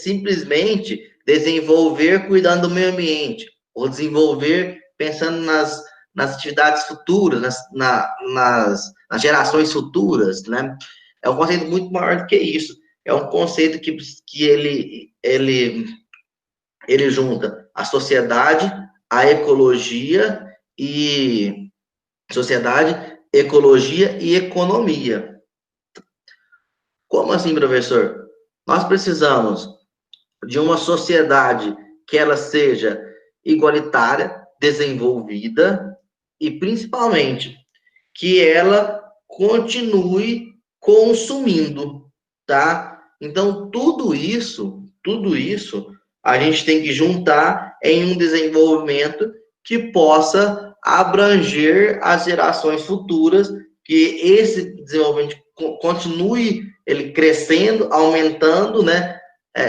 simplesmente desenvolver cuidando do meio ambiente, ou desenvolver pensando nas atividades futuras, nas gerações futuras, né? É um conceito muito maior do que isso. É um conceito que ele junta a sociedade, a ecologia e sociedade, ecologia e economia. Como assim, professor? Nós precisamos de uma sociedade que ela seja igualitária, desenvolvida e principalmente que ela continue consumindo, tá? Então tudo isso a gente tem que juntar em um desenvolvimento que possa abranger as gerações futuras, que esse desenvolvimento continue ele crescendo, aumentando, né?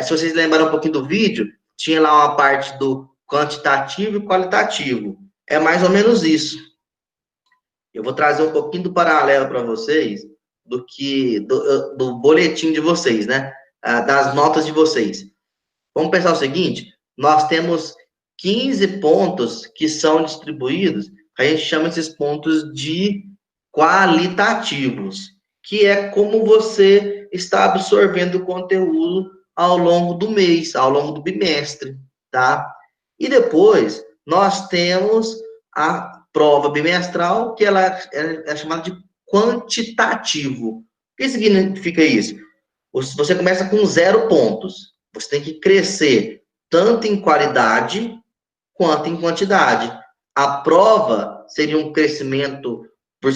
Se vocês lembrarem um pouquinho do vídeo, tinha lá uma parte do quantitativo e qualitativo. É mais ou menos isso. Eu vou trazer um pouquinho do paralelo para vocês do boletim de vocês, né? Das notas de vocês. Vamos pensar o seguinte: nós temos 15 pontos que são distribuídos, a gente chama esses pontos de qualitativos, que é como você está absorvendo o conteúdo ao longo do mês, ao longo do bimestre, tá? E depois nós temos a prova bimestral, que ela é chamada de quantitativo. O que significa isso? Você começa com 0 pontos. Você tem que crescer tanto em qualidade quanto em quantidade. A prova seria um crescimento por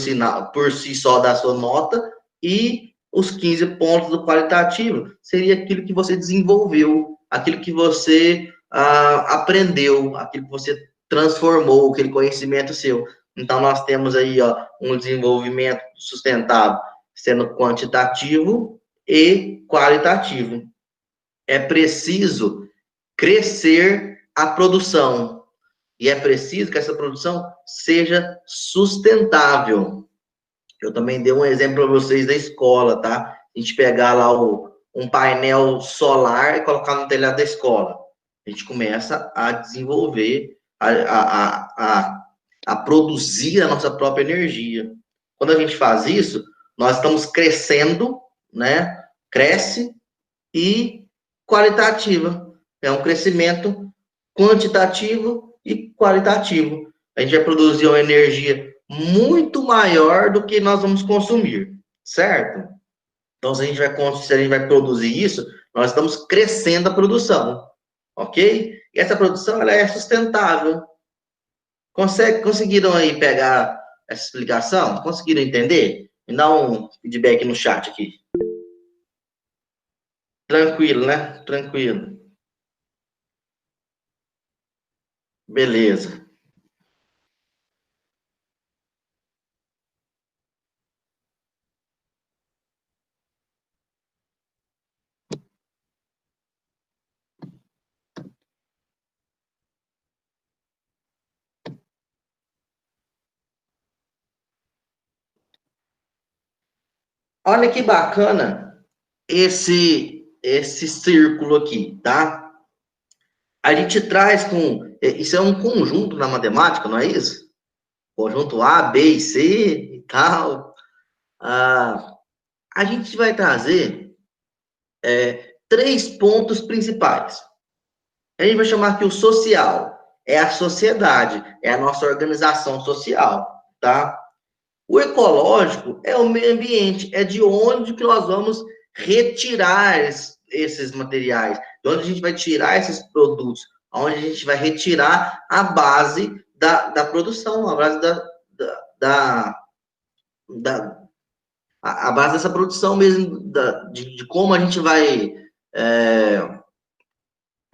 si só da sua nota, e os 15 pontos do qualitativo seria aquilo que você desenvolveu, aquilo que você aprendeu, aquilo que você transformou, aquele conhecimento seu. Então, nós temos aí um desenvolvimento sustentável sendo quantitativo e qualitativo. É preciso crescer a produção, e é preciso que essa produção seja sustentável. Eu também dei um exemplo para vocês da escola, tá? A gente pegar lá um painel solar e colocar no telhado da escola. A gente começa a desenvolver, a produzir a nossa própria energia. Quando a gente faz isso, nós estamos crescendo, né? Cresce e qualitativa. É um crescimento quantitativo e qualitativo. A gente vai produzir uma energia muito maior do que nós vamos consumir, certo? Então, se a gente vai produzir isso, nós estamos crescendo a produção, ok? E essa produção, ela é sustentável. Conseguiram aí pegar essa explicação? Conseguiram entender? Me dá um feedback no chat aqui. Tranquilo, né? Tranquilo. Beleza. Olha que bacana esse círculo aqui, tá? A gente traz isso é um conjunto na matemática, não é isso? Conjunto A, B e C e tal. A gente vai trazer 3 pontos principais. A gente vai chamar aqui o social. É a sociedade, é a nossa organização social, tá? O ecológico é o meio ambiente, é de onde que nós vamos retirar esses materiais, de onde a gente vai tirar esses produtos, onde a gente vai retirar a base da produção, a base a base dessa produção mesmo, de como a gente vai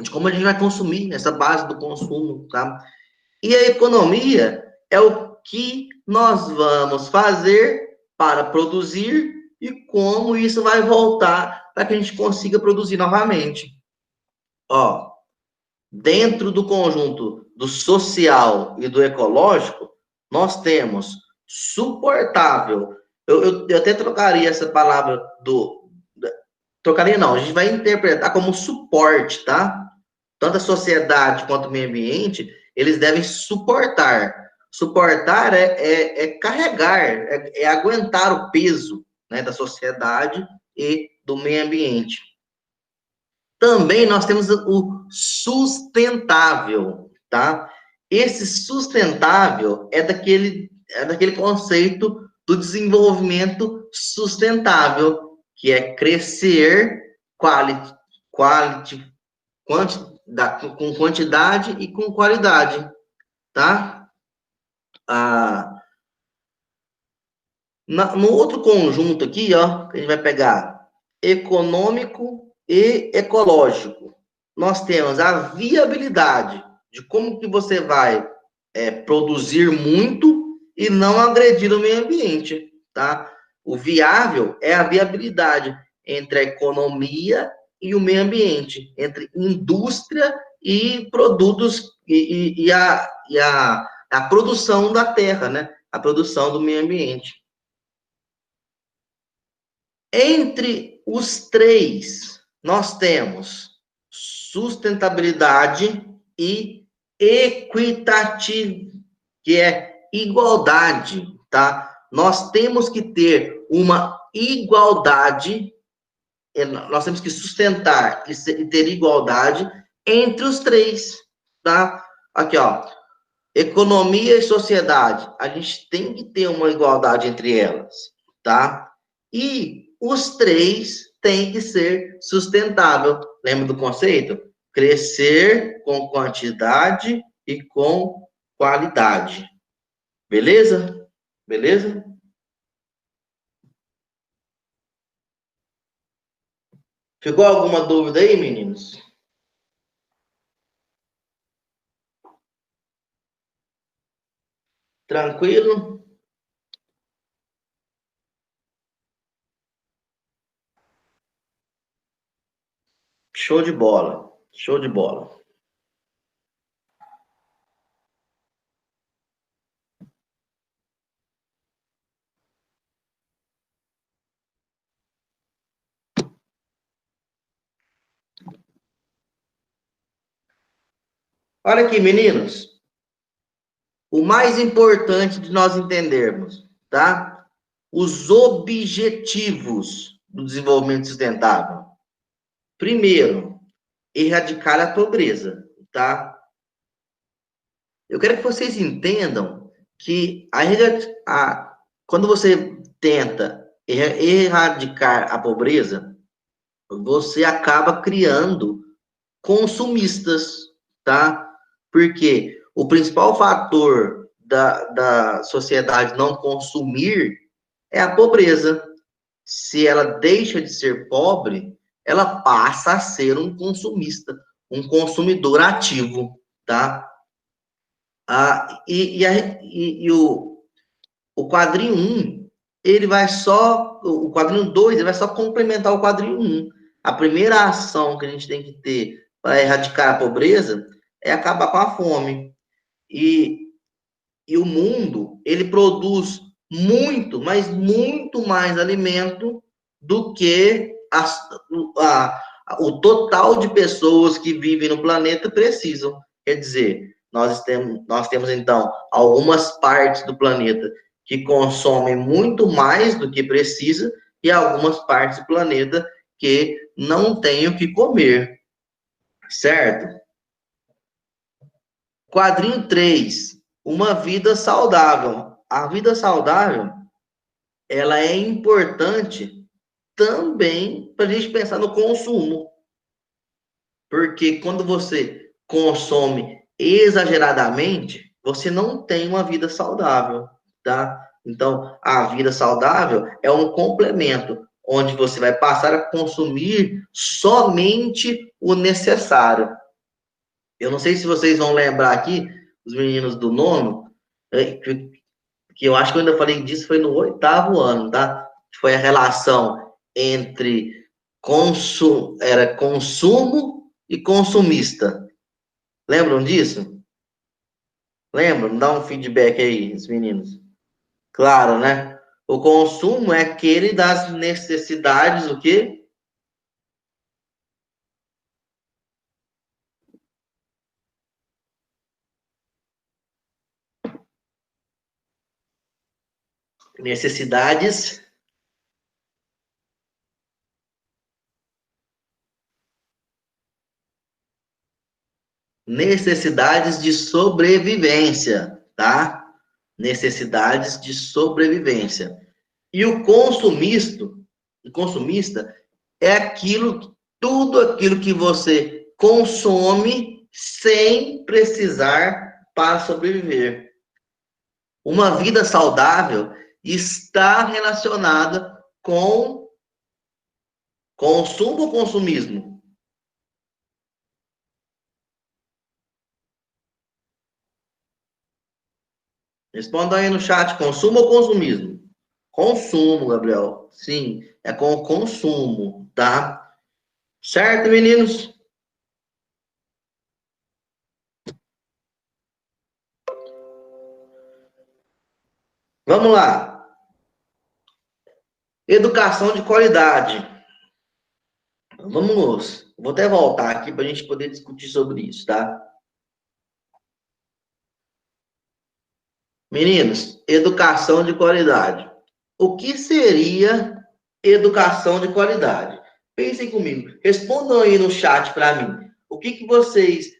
de como a gente vai consumir, essa base do consumo, tá? E a economia é o que nós vamos fazer para produzir e como isso vai voltar para que a gente consiga produzir novamente. Ó, dentro do conjunto do social e do ecológico, nós temos suportável. Eu até trocaria essa palavra trocaria não, a gente vai interpretar como suporte, tá? Tanto a sociedade quanto o meio ambiente, eles devem suportar. Suportar é carregar, é aguentar o peso, né, da sociedade e do meio ambiente. Também nós temos o sustentável, tá? Esse sustentável é daquele conceito do desenvolvimento sustentável, que é crescer quality, com quantidade e com qualidade, tá? No outro conjunto aqui, ó, que a gente vai pegar econômico e ecológico. Nós temos a viabilidade de como que você vai produzir muito e não agredir o meio ambiente, tá? O viável é a viabilidade entre a economia e o meio ambiente, entre indústria e produtos a produção da terra, né? A produção do meio ambiente. Entre os três, nós temos sustentabilidade e equitativo, que é igualdade, tá? Nós temos que ter uma igualdade, nós temos que sustentar e ter igualdade entre os três, tá? Aqui, ó, economia e sociedade, a gente tem que ter uma igualdade entre elas, tá? E os três têm que ser sustentável. Lembra do conceito? Crescer com quantidade e com qualidade. Beleza? Beleza? Ficou alguma dúvida aí, meninos? Tranquilo? Show de bola. Show de bola. Olha aqui, meninos. O mais importante de nós entendermos, tá? Os objetivos do desenvolvimento sustentável. Primeiro, erradicar a pobreza, tá? Eu quero que vocês entendam que quando você tenta erradicar a pobreza, você acaba criando consumistas, tá? Porque o principal fator da sociedade não consumir é a pobreza. Se ela deixa de ser pobre, ela passa a ser um consumista, um consumidor ativo, tá? O quadrinho ele vai só, o quadrinho 2, ele vai só complementar o quadrinho 1. A primeira ação que a gente tem que ter para erradicar a pobreza é acabar com a fome. E, e o mundo, ele produz muito, mas muito mais alimento do que o total de pessoas que vivem no planeta precisam. Quer dizer, nós temos então algumas partes do planeta que consomem muito mais do que precisa e algumas partes do planeta que não têm o que comer, certo? Quadrinho 3, uma vida saudável. A vida saudável, ela é importante também para a gente pensar no consumo. Porque quando você consome exageradamente, você não tem uma vida saudável, tá? Então, a vida saudável é um complemento, onde você vai passar a consumir somente o necessário. Eu não sei se vocês vão lembrar aqui, os meninos do nono, que eu acho que eu ainda falei disso, foi no 8º ano, tá? Foi a relação entre consumo e consumista. Lembram disso? Lembram? Dá um feedback aí, os meninos. Claro, né? O consumo é aquele das necessidades, o quê? necessidades de sobrevivência, tá? Necessidades de sobrevivência. E o consumista é tudo aquilo que você consome sem precisar para sobreviver. Uma vida saudável está relacionada com consumo ou consumismo? Responda aí no chat, consumo ou consumismo? Consumo, Gabriel. Sim, é com o consumo, tá? Certo, meninos? Vamos lá. Educação de qualidade. Vou até voltar aqui para a gente poder discutir sobre isso, tá? Meninos, educação de qualidade. O que seria educação de qualidade? Pensem comigo. Respondam aí no chat para mim. O que vocês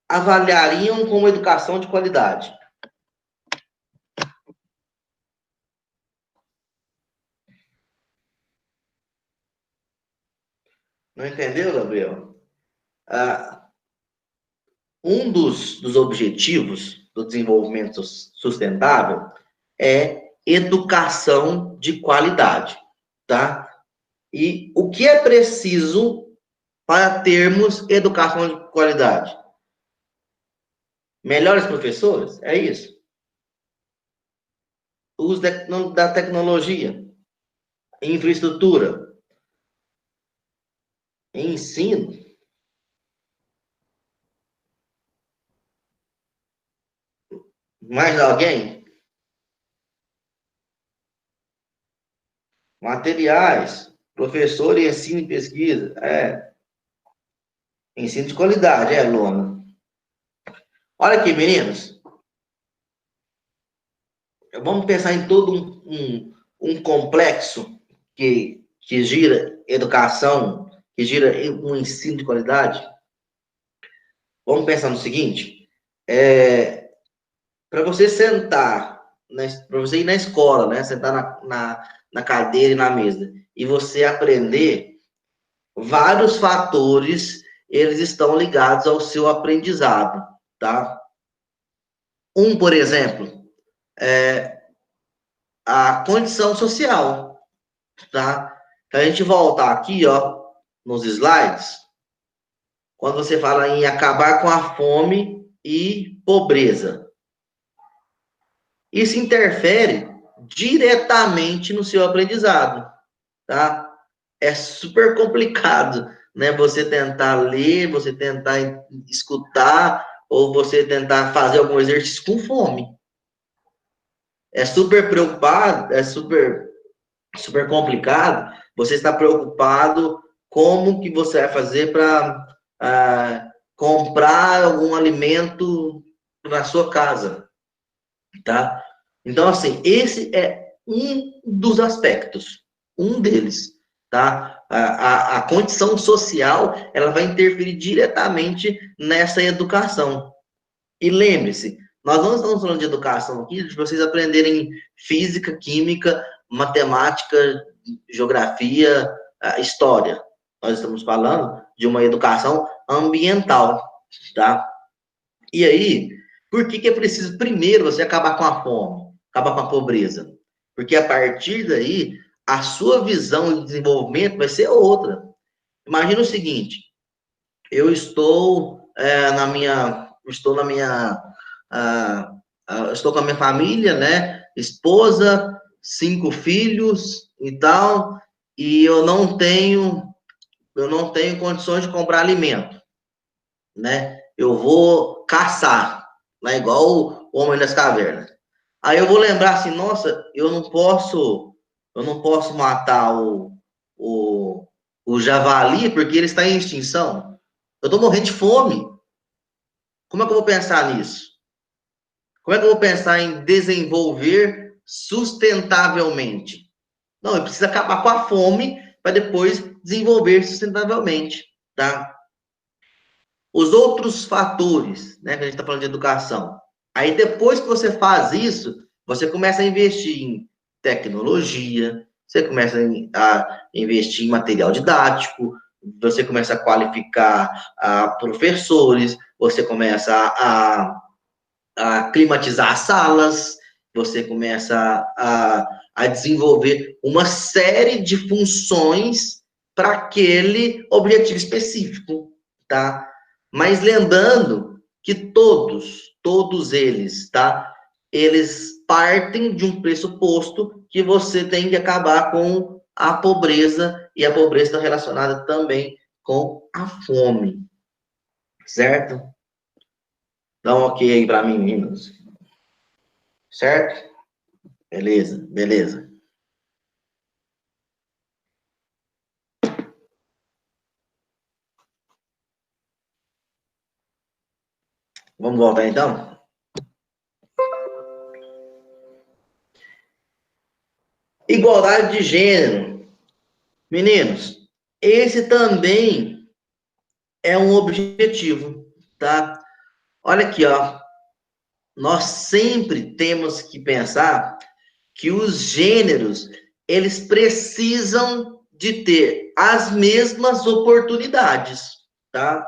avaliariam como educação de qualidade? Não entendeu, Gabriel? Um dos objetivos do desenvolvimento sustentável é educação de qualidade, tá? E o que é preciso para termos educação de qualidade? Melhores professores? É isso. Uso da tecnologia, infraestrutura, ensino. Mais alguém? Materiais, professor e ensino e pesquisa. Ensino de qualidade, Lona. Olha aqui, meninos. Vamos pensar em todo um complexo que gira educação, que gira um ensino de qualidade. Vamos pensar no seguinte: para você sentar, para você ir na escola, né, sentar na cadeira e na mesa, e você aprender, vários fatores, eles estão ligados ao seu aprendizado, tá? Por exemplo, a condição social, tá? Se a gente voltar aqui, ó, nos slides, quando você fala em acabar com a fome e pobreza, isso interfere diretamente no seu aprendizado, tá? É super complicado, né? Você tentar ler, você tentar escutar, ou você tentar fazer algum exercício com fome. É super preocupado, é super complicado. Você está preocupado como que você vai fazer para comprar algum alimento na sua casa, tá? Então, assim, esse é um dos aspectos, um deles, tá? A condição social, ela vai interferir diretamente nessa educação. E lembre-se, nós não estamos falando de educação aqui, de vocês aprenderem física, química, matemática, geografia, história. Nós estamos falando de uma educação ambiental, tá? E aí, por que é preciso primeiro você acabar com a fome, acabar com a pobreza? Porque a partir daí, a sua visão de desenvolvimento vai ser outra. Imagina o seguinte: eu estou estou com a minha família, né? Esposa, 5 filhos e tal, e eu não tenho condições de comprar alimento, né? Eu vou caçar, né? Igual o Homem das Cavernas. Aí eu vou lembrar assim, nossa, eu não posso matar o javali porque ele está em extinção. Eu estou morrendo de fome. Como é que eu vou pensar nisso? Como é que eu vou pensar em desenvolver sustentavelmente. Não, ele precisa acabar com a fome para depois desenvolver sustentavelmente, tá? Os outros fatores, né, que a gente está falando de educação. Aí, depois que você faz isso, você começa a investir em tecnologia, você começa a investir em material didático, você começa a qualificar professores, você começa a climatizar as salas, você começa a desenvolver uma série de funções para aquele objetivo específico, tá? Mas lembrando que todos eles, tá? Eles partem de um pressuposto que você tem que acabar com a pobreza, e a pobreza está relacionada também com a fome, certo? Dá um ok aí para mim, meninos. Certo? Beleza, beleza. Vamos voltar então? Igualdade de gênero. Meninos, esse também é um objetivo, tá? Olha aqui, ó. Nós sempre temos que pensar que os gêneros, eles precisam de ter as mesmas oportunidades, tá?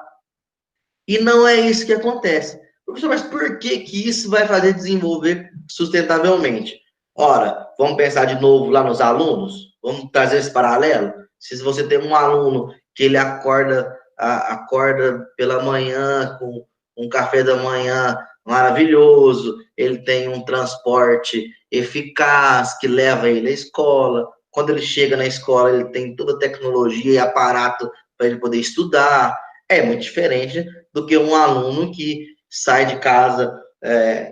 E não é isso que acontece. Professor, mas por que que isso vai fazer desenvolver sustentavelmente? Ora, vamos pensar de novo lá nos alunos? Vamos trazer esse paralelo? Se você tem um aluno que ele acorda pela manhã com um café da manhã maravilhoso, ele tem um transporte eficaz que leva ele à escola. Quando ele chega na escola, ele tem toda a tecnologia e aparato para ele poder estudar. É muito diferente do que um aluno que sai de casa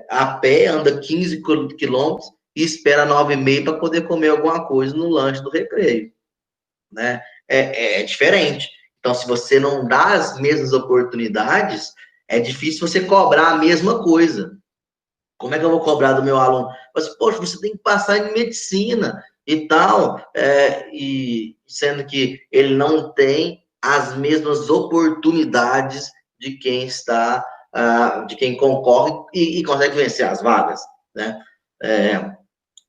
a pé, anda 15 quilômetros e espera 9h30 para poder comer alguma coisa no lanche do recreio, né? É diferente. Então, se você não dá as mesmas oportunidades, é difícil você cobrar a mesma coisa. Como é que eu vou cobrar do meu aluno? Mas, poxa, você tem que passar em medicina e tal, e sendo que ele não tem as mesmas oportunidades de quem está, de quem concorre e consegue vencer as vagas, né?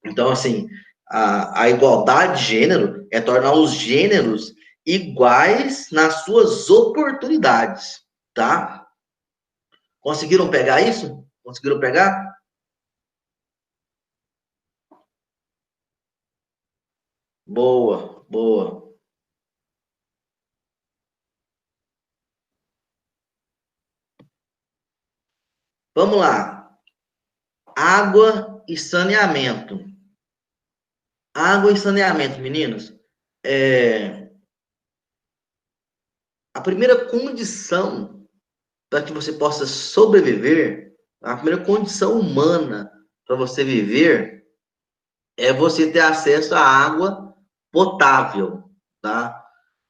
Então, assim, a igualdade de gênero é tornar os gêneros iguais nas suas oportunidades, tá? Conseguiram pegar isso? Conseguiram pegar? Boa, boa. Vamos lá. Água e saneamento. Água e saneamento, meninos. A primeira condição para que você possa sobreviver, a primeira condição humana para você viver é você ter acesso à água potável, tá?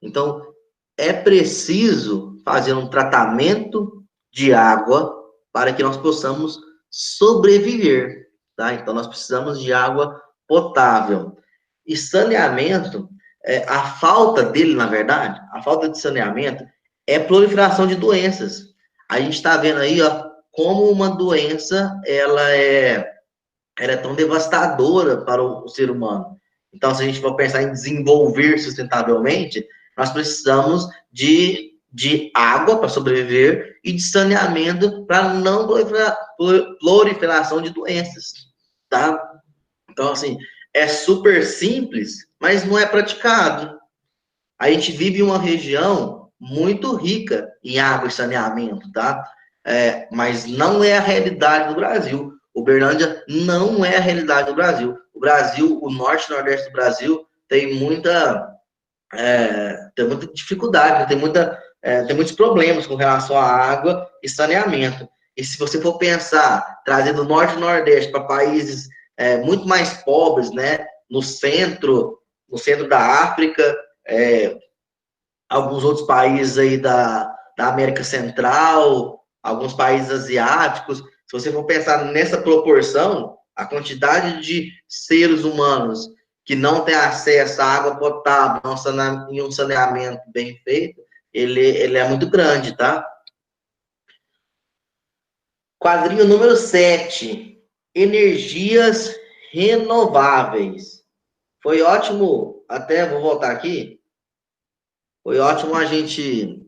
Então, é preciso fazer um tratamento de água para que nós possamos sobreviver, tá? Então, nós precisamos de água potável. E saneamento, a falta dele, na verdade, a falta de saneamento é proliferação de doenças. A gente está vendo aí, ó, como uma doença, ela é tão devastadora para o ser humano. Então, se a gente for pensar em desenvolver sustentavelmente, nós precisamos de água para sobreviver e de saneamento para não proliferação de doenças, tá? Então, assim, é super simples, mas não é praticado. A gente vive em uma região muito rica em água e saneamento, tá? Mas não é a realidade do Brasil. Uberlândia não é a realidade do Brasil. O Brasil, o norte e nordeste do Brasil, tem muita dificuldade, tem muitos problemas com relação à água e saneamento. E se você for pensar, trazer do norte e nordeste para países muito mais pobres, né, no centro da África, alguns outros países aí da América Central, alguns países asiáticos, se você for pensar nessa proporção, a quantidade de seres humanos que não têm acesso à água potável, em um saneamento bem feito, ele é muito grande, tá? Quadrinho número 7, energias renováveis. Foi ótimo, até vou voltar aqui, foi ótimo a gente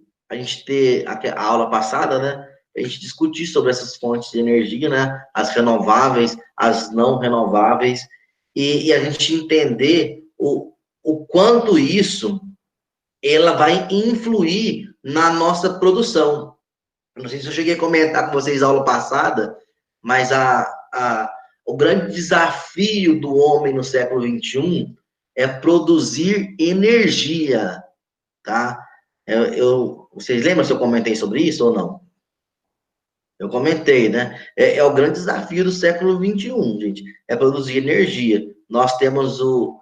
ter a aula passada, né? A gente discutir sobre essas fontes de energia, né? As renováveis, as não renováveis, e a gente entender o quanto isso ela vai influir na nossa produção. Não sei se eu cheguei a comentar com vocês na aula passada, mas o grande desafio do homem no século XXI é produzir energia, tá? Vocês lembram se eu comentei sobre isso ou não? Eu comentei, né? É o grande desafio do século XXI, gente, é produzir energia. Nós temos o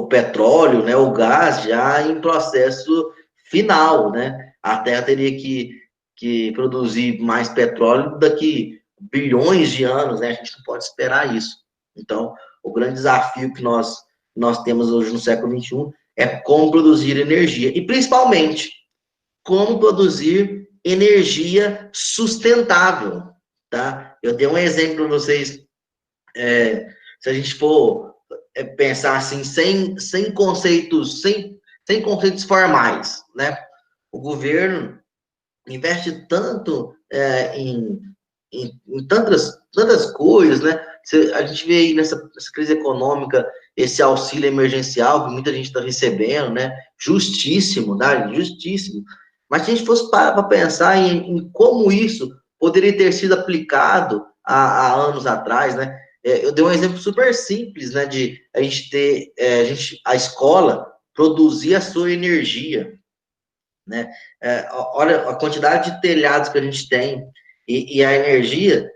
petróleo, né, o gás já em processo final, né? A Terra teria que produzir mais petróleo daqui bilhões de anos, né? A gente não pode esperar isso. Então, o grande desafio que nós temos hoje no século XXI é como produzir energia e, principalmente, como produzir energia sustentável, tá? Eu dei um exemplo para vocês, se a gente for pensar assim, sem conceitos formais, né? O governo investe tanto em tantas coisas, né? A gente vê aí nessa crise econômica esse auxílio emergencial que muita gente está recebendo, né? Justíssimo, né? Justíssimo. Mas se a gente fosse para pensar em como isso poderia ter sido aplicado há anos atrás, né? Eu dei um exemplo super simples, né? De a gente ter, a escola produzir a sua energia, né? Olha a quantidade de telhados que a gente tem e a energia,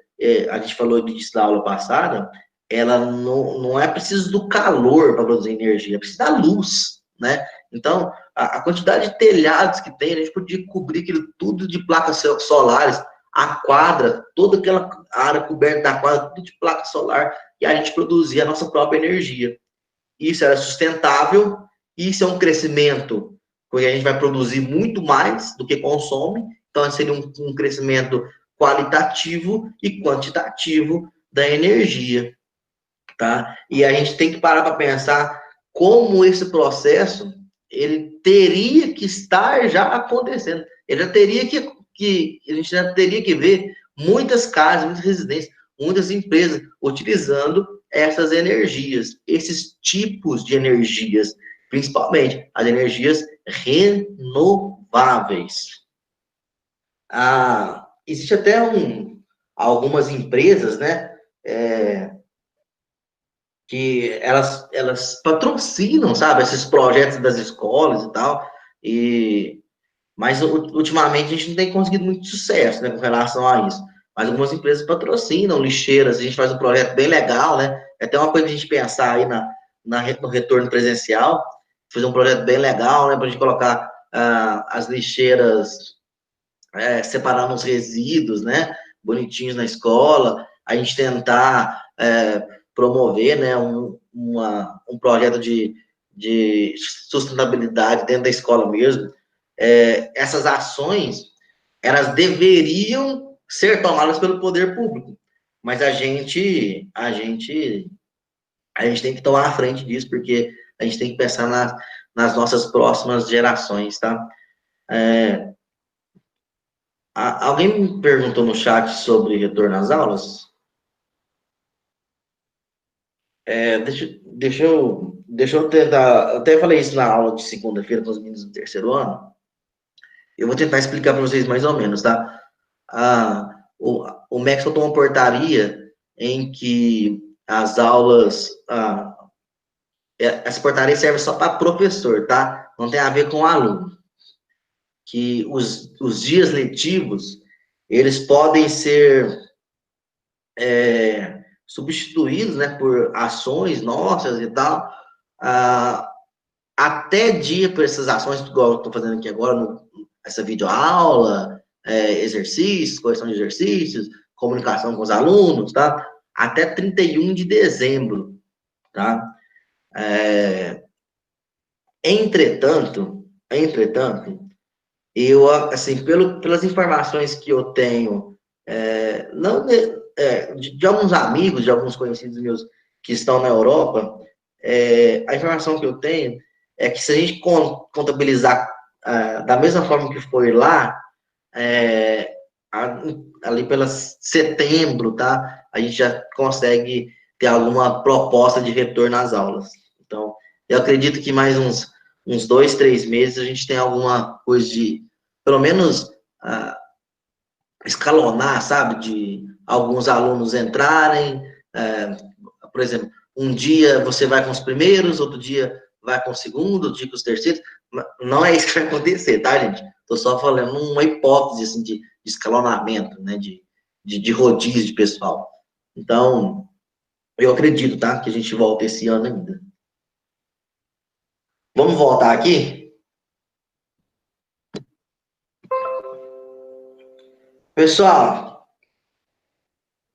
a gente falou disso na aula passada, ela não é preciso do calor para produzir energia, é preciso da luz, né? Então, a quantidade de telhados que tem, a gente podia cobrir aquilo tudo de placas solares, a quadra, toda aquela área coberta da quadra, tudo de placa solar, e a gente produzia a nossa própria energia. Isso era sustentável, isso é um crescimento, porque a gente vai produzir muito mais do que consome, então seria um crescimento qualitativo e quantitativo da energia, tá? E a gente tem que parar para pensar como esse processo ele teria que estar já acontecendo. Ele já teria a gente já teria que ver muitas casas, muitas residências, muitas empresas utilizando essas energias, esses tipos de energias, principalmente as energias renováveis. Existe até algumas empresas, né, que elas patrocinam, sabe, esses projetos das escolas e tal, mas ultimamente a gente não tem conseguido muito sucesso, né, com relação a isso. Mas algumas empresas patrocinam lixeiras, a gente faz um projeto bem legal, né, é até uma coisa de a gente pensar aí no retorno presencial, fazer um projeto bem legal, né, para a gente colocar as lixeiras separando os resíduos, né, bonitinhos na escola, a gente tentar promover, né, um projeto de sustentabilidade dentro da escola mesmo. Essas ações, elas deveriam ser tomadas pelo poder público, mas a gente tem que tomar a frente disso, porque a gente tem que pensar nas nossas próximas gerações, tá? Alguém me perguntou no chat sobre retorno às aulas? Deixa eu tentar. Eu até falei isso na aula de segunda-feira com os meninos do terceiro ano. Eu vou tentar explicar para vocês mais ou menos, tá? O MEC soltou uma portaria em que as aulas. Essa portaria serve só para professor, tá? Não tem a ver com aluno. Que os dias letivos, eles podem ser substituídos, né, por ações nossas e tal, até dia por essas ações, igual eu estou fazendo aqui agora, essa videoaula, exercícios, correção de exercícios, comunicação com os alunos, tá? Até 31 de dezembro, tá? Entretanto, eu, assim, pelas informações que eu tenho, não, de alguns amigos, de alguns conhecidos meus que estão na Europa, a informação que eu tenho é que se a gente contabilizar da mesma forma que foi lá, ali pelas setembro, tá? A gente já consegue ter alguma proposta de retorno às aulas. Então, eu acredito que mais uns 2, 3 meses a gente tem alguma coisa de, pelo menos, escalonar, sabe? De alguns alunos entrarem, por exemplo, um dia você vai com os primeiros, outro dia vai com o segundo, outro dia com os terceiros. Não é isso que vai acontecer, tá, gente? Estou só falando uma hipótese, assim, de escalonamento, né? De rodízio de pessoal. Então, eu acredito, tá? Que a gente volta esse ano ainda. Vamos voltar aqui? Pessoal,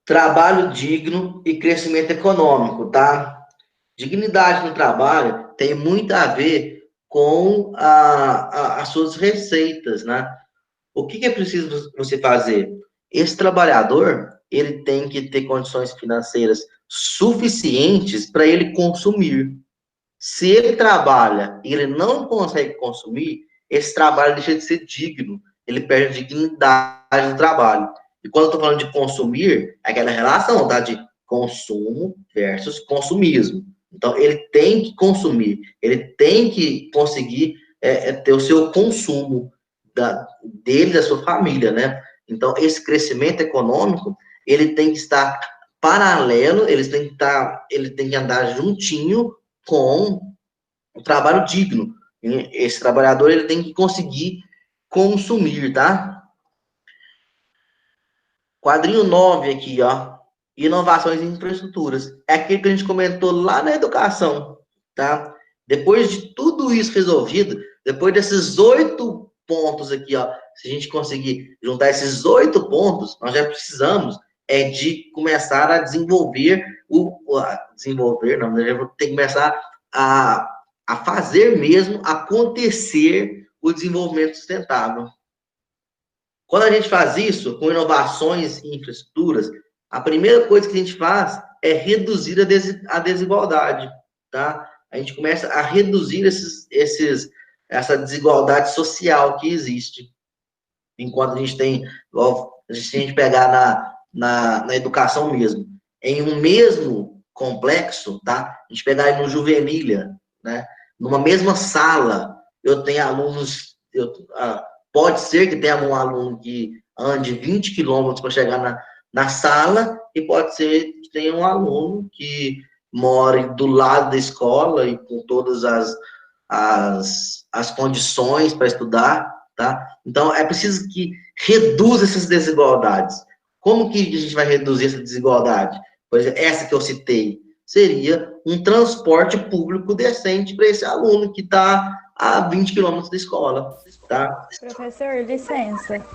trabalho digno e crescimento econômico, tá? Dignidade no trabalho tem muito a ver com as suas receitas, né? O que é preciso você fazer? Esse trabalhador, ele tem que ter condições financeiras suficientes para ele consumir. Se ele trabalha e ele não consegue consumir, esse trabalho deixa de ser digno, ele perde a dignidade do trabalho. E quando eu estou falando de consumir, é aquela relação, tá? De consumo versus consumismo. Então, ele tem que consumir, ele tem que conseguir ter o seu consumo dele, da sua família, né? Então, esse crescimento econômico, ele tem que estar paralelo, ele tem que andar juntinho com o trabalho digno. Esse trabalhador, ele tem que conseguir consumir, tá? Quadrinho 9 aqui, ó. Inovações em infraestruturas. É aquilo que a gente comentou lá na educação, tá? Depois de tudo isso resolvido, depois desses 8 pontos aqui, ó, se a gente conseguir juntar esses 8 pontos, nós já precisamos de começar a desenvolver não, nós já vamos ter que começar a fazer mesmo acontecer o desenvolvimento sustentável. Quando a gente faz isso com inovações em infraestruturas, a primeira coisa que a gente faz é reduzir a desigualdade, tá? A gente começa a reduzir essa desigualdade social que existe. Enquanto a gente tem, se a gente pegar na educação mesmo, em um mesmo complexo, tá? A gente pegar aí no Juvenília, né? Numa mesma sala, eu tenho alunos, pode ser que tenha um aluno que ande 20 quilômetros para chegar na sala, e pode ser que tenha um aluno que more do lado da escola e com todas as condições para estudar, tá? Então, é preciso que reduza essas desigualdades. Como que a gente vai reduzir essa desigualdade? Pois essa que eu citei seria um transporte público decente para esse aluno que está a 20 quilômetros da escola, tá? Professor, licença.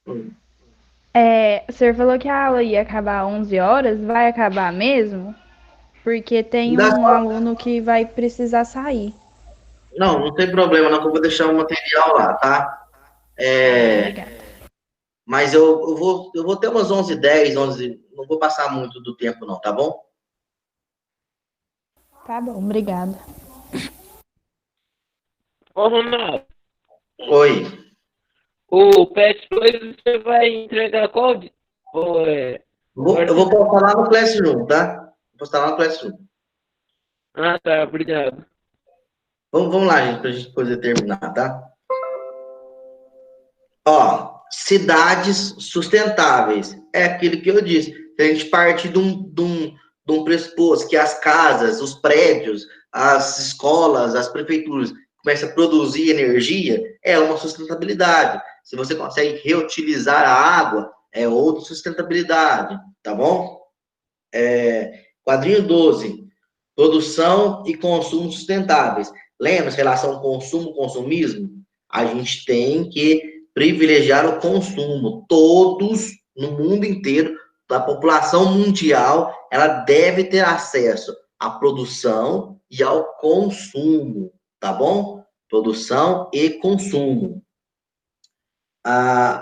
O senhor falou que a aula ia acabar às 11 horas, vai acabar mesmo? Porque tem um aluno que vai precisar sair. Não tem problema, não, que eu vou deixar o material lá, tá? Obrigada. Mas eu vou ter umas 11h10, 11, não vou passar muito do tempo não, tá bom? Tá bom, obrigada. Ô, Ronaldo, Oi. o PS2 você vai entregar qual? Eu vou postar lá no Classroom, tá? Vou postar lá no Classroom. Ah, tá, obrigado. Vamos lá, gente, pra gente poder terminar, tá? Ó, cidades sustentáveis. É aquilo que eu disse. A gente parte de um pressuposto que as casas, os prédios, as escolas, as prefeituras começam a produzir energia, é uma sustentabilidade. Se você consegue reutilizar a água, é outra sustentabilidade, tá bom? Quadrinho 12. Produção e consumo sustentáveis. Lembra, relação consumo-consumismo? A gente tem que privilegiar o consumo. Todos no mundo inteiro, a população mundial, ela deve ter acesso à produção e ao consumo, tá bom? Produção e consumo.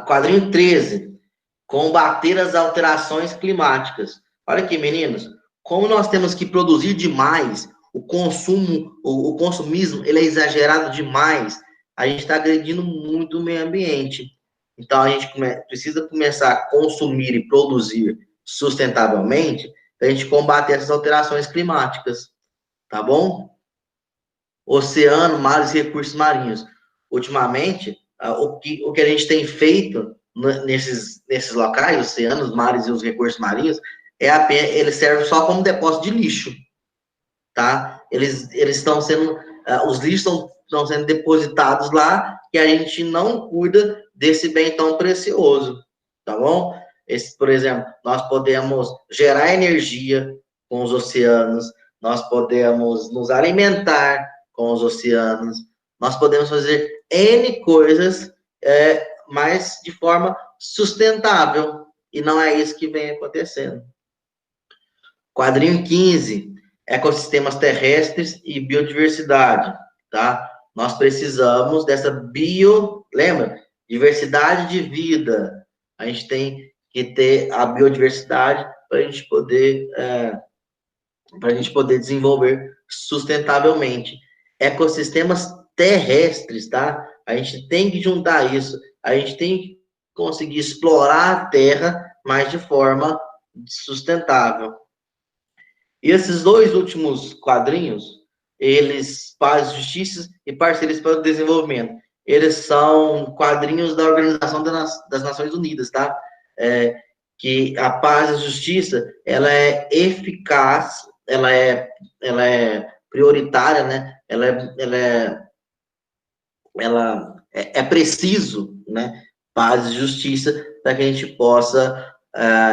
Quadrinho 13, combater as alterações climáticas. Olha aqui, meninos, como nós temos que produzir demais, o consumo, o consumismo, ele é exagerado demais, a gente está agredindo muito o meio ambiente. Então, a gente precisa começar a consumir e produzir sustentavelmente para a gente combater essas alterações climáticas, tá bom? Oceano, mares e recursos marinhos. Ultimamente, o que a gente tem feito nesses locais, oceanos, mares e os recursos marinhos, eles servem só como depósito de lixo, tá? Eles estão sendo, os lixos estão sendo depositados lá e a gente não cuida desse bem tão precioso, tá bom? Por exemplo, nós podemos gerar energia com os oceanos, nós podemos nos alimentar com os oceanos, nós podemos fazer N coisas, mas de forma sustentável, e não é isso que vem acontecendo. Quadrinho 15, ecossistemas terrestres e biodiversidade, tá? Nós precisamos dessa lembra? Diversidade de vida. A gente tem que ter a biodiversidade para a gente poder desenvolver sustentavelmente. Ecossistemas terrestres, tá? A gente tem que juntar isso. A gente tem que conseguir explorar a Terra, mas de forma sustentável. E esses dois últimos quadrinhos, eles, Paz, Justiça e Parcerias para o Desenvolvimento, eles são quadrinhos da Organização das Nações Unidas, tá? Que a paz e a justiça, ela é eficaz, ela é prioritária, né? É preciso, né? Paz e justiça para que a gente possa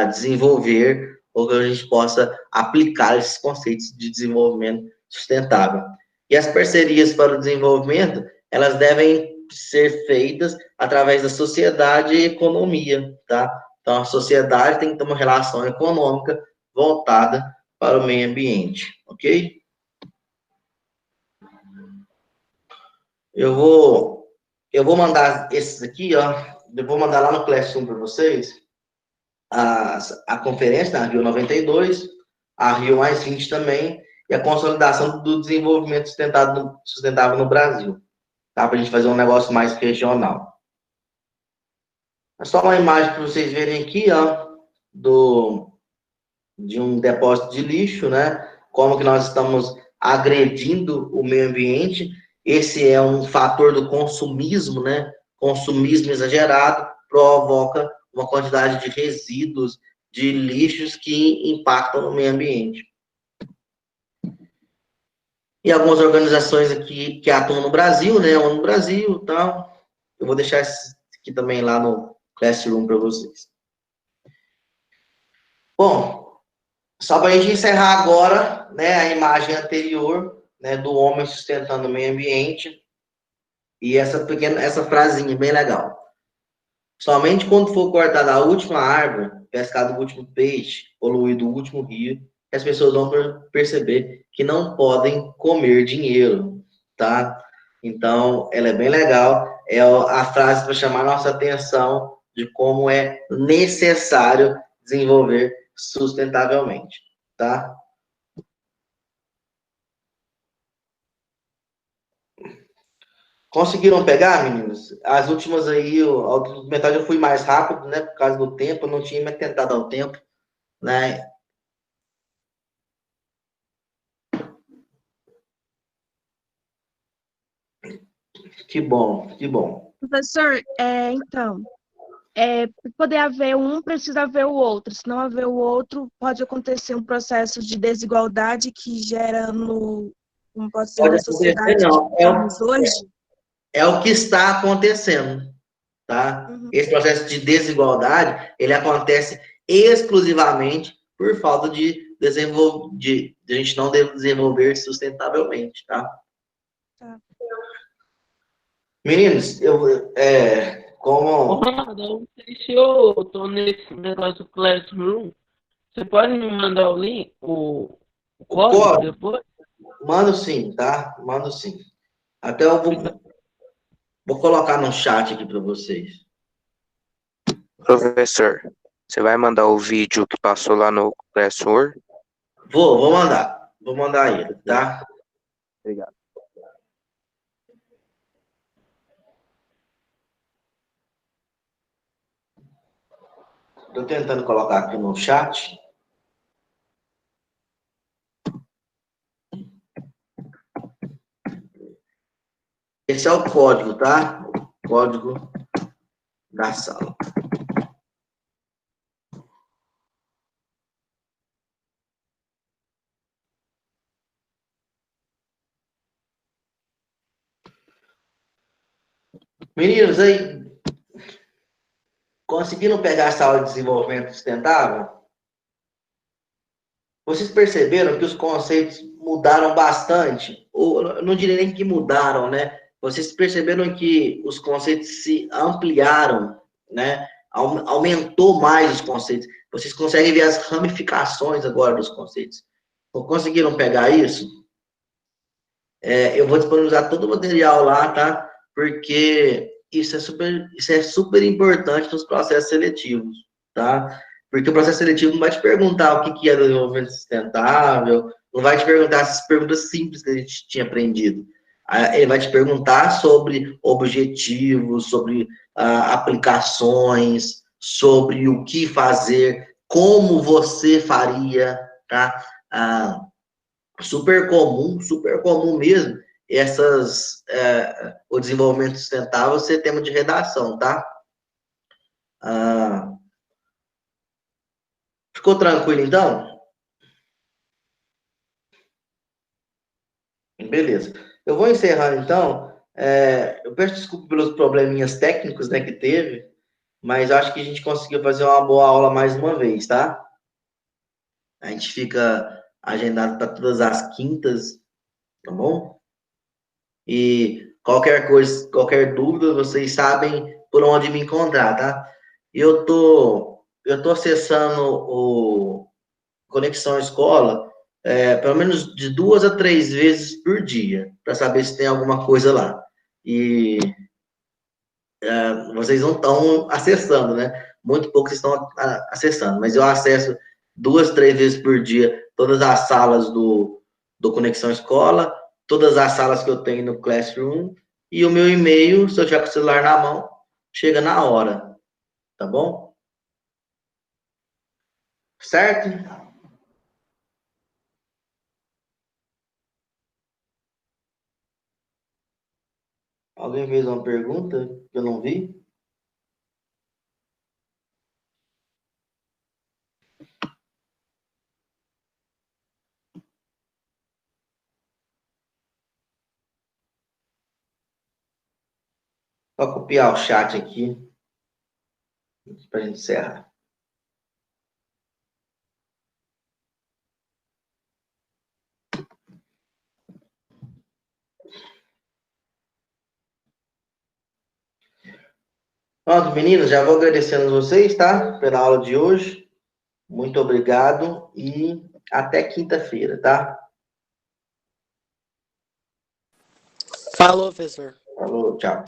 desenvolver ou que a gente possa aplicar esses conceitos de desenvolvimento sustentável. E as parcerias para o desenvolvimento, elas devem ser feitas através da sociedade e economia, tá? Então, a sociedade tem que ter uma relação econômica voltada para o meio ambiente, ok? Eu vou mandar esses aqui, ó, eu vou mandar lá no Classroom para vocês, a conferência, a Rio 92, a Rio +20 também, e a consolidação do desenvolvimento sustentável no Brasil, tá? Para a gente fazer um negócio mais regional. É só uma imagem para vocês verem aqui, ó, de um depósito de lixo, né? Como que nós estamos agredindo o meio ambiente. Esse é um fator do consumismo, né? Consumismo exagerado provoca uma quantidade de resíduos, de lixos que impactam no meio ambiente. E algumas organizações aqui que atuam no Brasil, né? ONU Brasil e tal. Eu vou deixar esse aqui também lá no Classroom para vocês. Bom, só para a gente encerrar agora, né, a imagem anterior, né, do homem sustentando o meio ambiente, e essa frasinha bem legal. Somente quando for cortada a última árvore, pescado o último peixe, poluído o último rio, as pessoas vão perceber que não podem comer dinheiro, tá? Então, ela é bem legal, é a frase para chamar nossa atenção de como é necessário desenvolver sustentavelmente, tá? Conseguiram pegar, meninos? As últimas aí, a metade eu fui mais rápido, né? Por causa do tempo, eu não tinha me atentado ao tempo, né? Que bom, que bom. Professor, então, para poder haver um, precisa haver o outro. Se não haver o outro, pode acontecer um processo de desigualdade que gera como pode ser, na sociedade não. que temos hoje. É o que está acontecendo, tá? Uhum. Esse processo de desigualdade, ele acontece exclusivamente por falta de a gente não desenvolver sustentavelmente, tá? Tá. Meninos, Como? Ronaldo, se eu tô nesse negócio do Classroom, você pode me mandar o link, o O código código? depois? Mando sim, tá? Mando sim. Até eu vou colocar no chat aqui para vocês. Professor, você vai mandar o vídeo que passou lá no Classroom? Vou mandar. Vou mandar ele, tá? Obrigado. Tô tentando colocar aqui no chat. Esse é o código, tá? O código da sala. Meninos, aí, conseguiram pegar a sala de desenvolvimento sustentável? Vocês perceberam que os conceitos mudaram bastante? Ou eu não diria nem que mudaram, né? Vocês perceberam que os conceitos se ampliaram, né? Aumentou mais os conceitos. Vocês conseguem ver as ramificações agora dos conceitos. Conseguiram pegar isso? Eu vou disponibilizar todo o material lá, tá? Porque isso é super importante nos processos seletivos, tá? Porque o processo seletivo não vai te perguntar o que é desenvolvimento sustentável, não vai te perguntar essas perguntas simples que a gente tinha aprendido. Ele vai te perguntar sobre objetivos, sobre aplicações, sobre o que fazer, como você faria, tá? Super comum mesmo, o desenvolvimento sustentável ser tema de redação, tá? Ficou tranquilo, então? Beleza. Eu vou encerrar, então. Eu peço desculpa pelos probleminhas técnicos, né, que teve, mas acho que a gente conseguiu fazer uma boa aula mais uma vez, tá? A gente fica agendado para todas as quintas, tá bom? E qualquer coisa, qualquer dúvida, vocês sabem por onde me encontrar, tá? Eu tô acessando o Conexão Escola pelo menos de 2 a 3 vezes por dia, para saber se tem alguma coisa lá. E vocês não estão acessando, né? Muito poucos estão acessando, mas eu acesso 2, 3 vezes por dia todas as salas do Conexão Escola, todas as salas que eu tenho no Classroom, e o meu e-mail, se eu tiver com o celular na mão, chega na hora, tá bom? Certo? Alguém fez uma pergunta que eu não vi? Vou copiar o chat aqui para a gente encerrar. Pronto, meninos, já vou agradecendo vocês, tá? Pela aula de hoje. Muito obrigado e até quinta-feira, tá? Falou, professor. Falou, tchau.